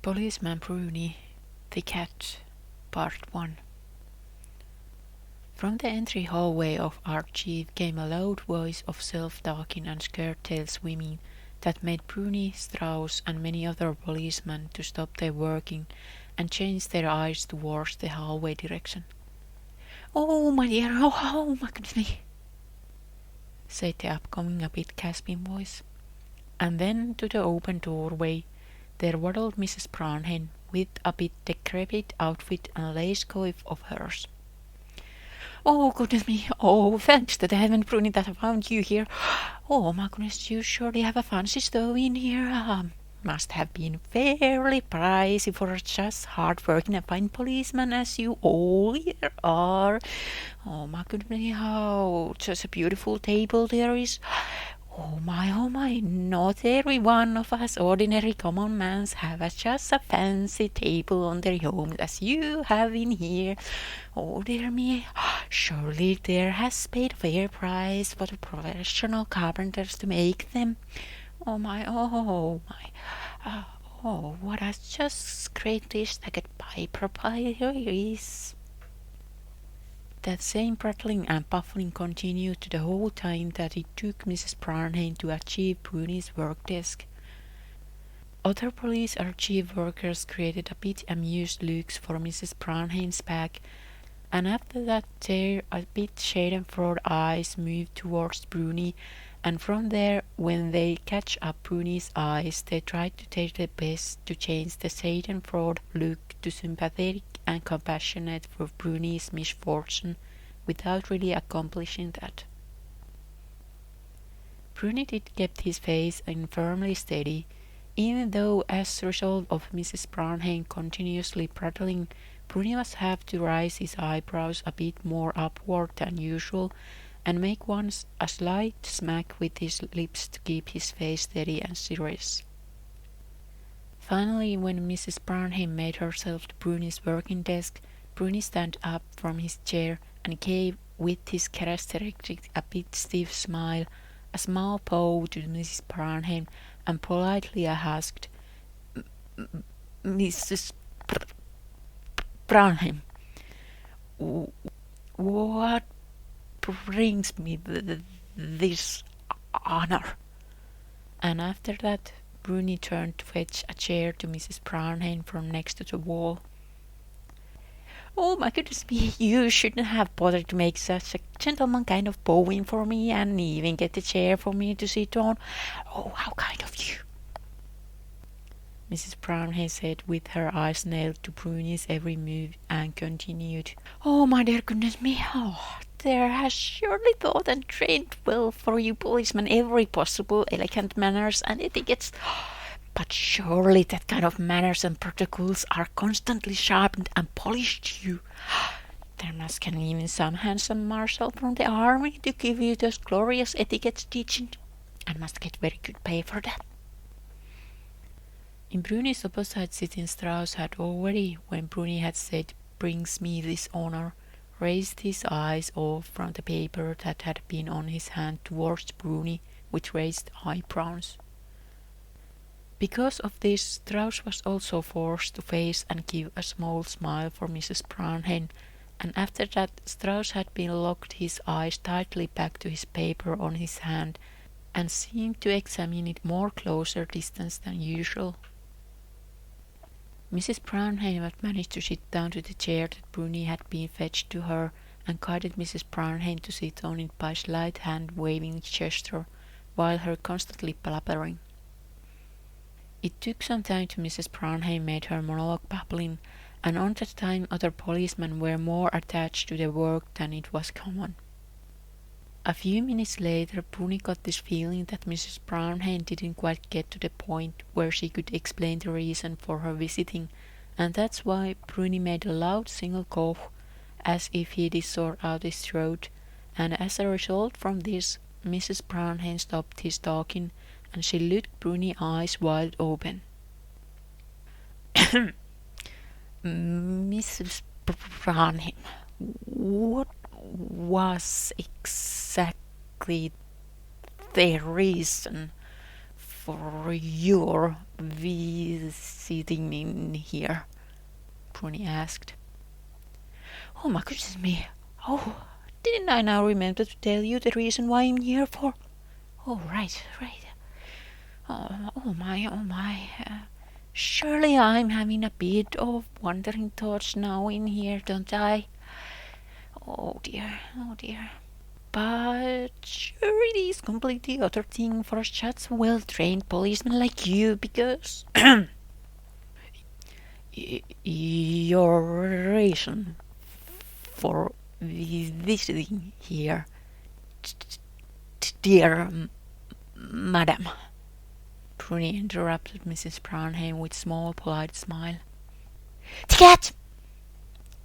Policeman Brüni, the Cat, Part 1. From the entry hallway of Archive came a loud voice of self-talking and scared-tailed swimming that made Brüni, Strauss, and many other policemen to stop their working and change their eyes towards the hallway direction. "Oh, my dear, oh my goodness me," said the upcoming a bit gasping voice. And then to the open doorway there waddled Mrs. Branheim with a bit decrepit outfit and lace coif of hers. "Oh, goodness me! Oh, thanks to heaven, Brüni, that I found you here. Oh, my goodness, you surely have a fancy stove in here. Must have been fairly pricey for just hard-working and fine policeman as you all here are. Oh, my goodness, how just a beautiful table there is. Oh my, not every one of us ordinary common mans have just a fancy table on their homes as you have in here. Oh dear me, surely there has paid a fair price for the professional carpenters to make them. Oh my, what a just great dish that could buy proprieties." That same prattling and puffing continued the whole time that it took Mrs. Branheim to achieve Brüni's work desk. Other police archive workers created a bit amused looks for Mrs. Branheim's back, and after that their a bit schadenfreude eyes moved towards Brüni, and from there, when they catch up Brüni's eyes, they tried to take their best to change the schadenfreude look to sympathetic and compassionate for Brüni's misfortune, without really accomplishing that. Brüni did keep his face firmly steady, even though as a result of Mrs. Branheim continuously prattling, Brüni must have to raise his eyebrows a bit more upward than usual, and make once a slight smack with his lips to keep his face steady and serious. Finally, when Mrs. Branheim made herself to Brüni's working desk, Brüni stood up from his chair and gave, with his characteristic a bit stiff smile, a small bow to Mrs. Branheim, and politely asked, "Mrs. Branheim, what brings me this honor?" And after that, Brüni turned to fetch a chair to Mrs. Branheim from next to the wall. "Oh, my goodness me, you shouldn't have bothered to make such a gentleman kind of bowing for me and even get a chair for me to sit on. Oh, how kind of you," Mrs. Branheim said with her eyes nailed to Brüni's every move, and continued, "Oh, my dear goodness me, there has surely thought and trained well for you policemen every possible elegant manners and etiquettes. But surely that kind of manners and protocols are constantly sharpened and polished to you. There must come even some handsome marshal from the army to give you those glorious etiquette teaching, and must get very good pay for that." In Brüni's opposite sitting, Strauss had already, when Brüni had said, "brings me this honor," raised his eyes off from the paper that had been on his hand towards Brüni with raised eyebrows. Because of this, Strauss was also forced to face and give a small smile for Mrs. Branheim, and after that Strauss had been locked his eyes tightly back to his paper on his hand, and seemed to examine it more closer distance than usual. Mrs. Branheim had managed to sit down to the chair that Brüni had been fetched to her, and guided Mrs. Branheim to sit on it by slight hand-waving gesture, while her constantly blabbering. It took some time to Mrs. Branheim made her monologue babbling, and on that time other policemen were more attached to their work than it was common. A few minutes later, Brüni got this feeling that Mrs. Branheim didn't quite get to the point where she could explain the reason for her visiting, and that's why Brüni made a loud single cough, as if he did sort out his throat, and as a result from this, Mrs. Branheim stopped his talking, and she looked Brüni's eyes wide open. "Mrs. Branheim, what was exactly the reason for your visiting in here? Brüni asked. Oh my goodness me. Oh, didn't I now remember to tell you the reason why I'm here for? Oh, right. Oh my. Surely I'm having a bit of wandering thoughts now in here, don't I? Oh dear. But sure it is completely other thing for such a well-trained policeman like you, because your reason for visiting here, dear madam. Brüni interrupted Mrs. Branheim with a small polite smile. The cat!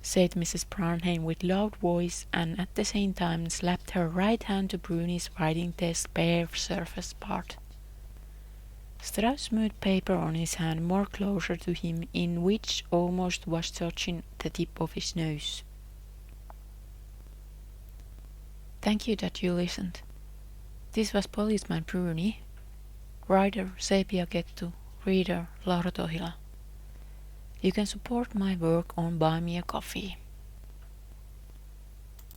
Said Mrs. Branheim with loud voice, and at the same time slapped her right hand to Brüni's writing desk bare surface part. Strauss smoothed paper on his hand more closer to him, in which almost was touching the tip of his nose. Thank you that you listened. This was Policeman Brüni. Writer Sepia Kettu, reader Laura Tohila. You can support my work on Buy Me a Coffee.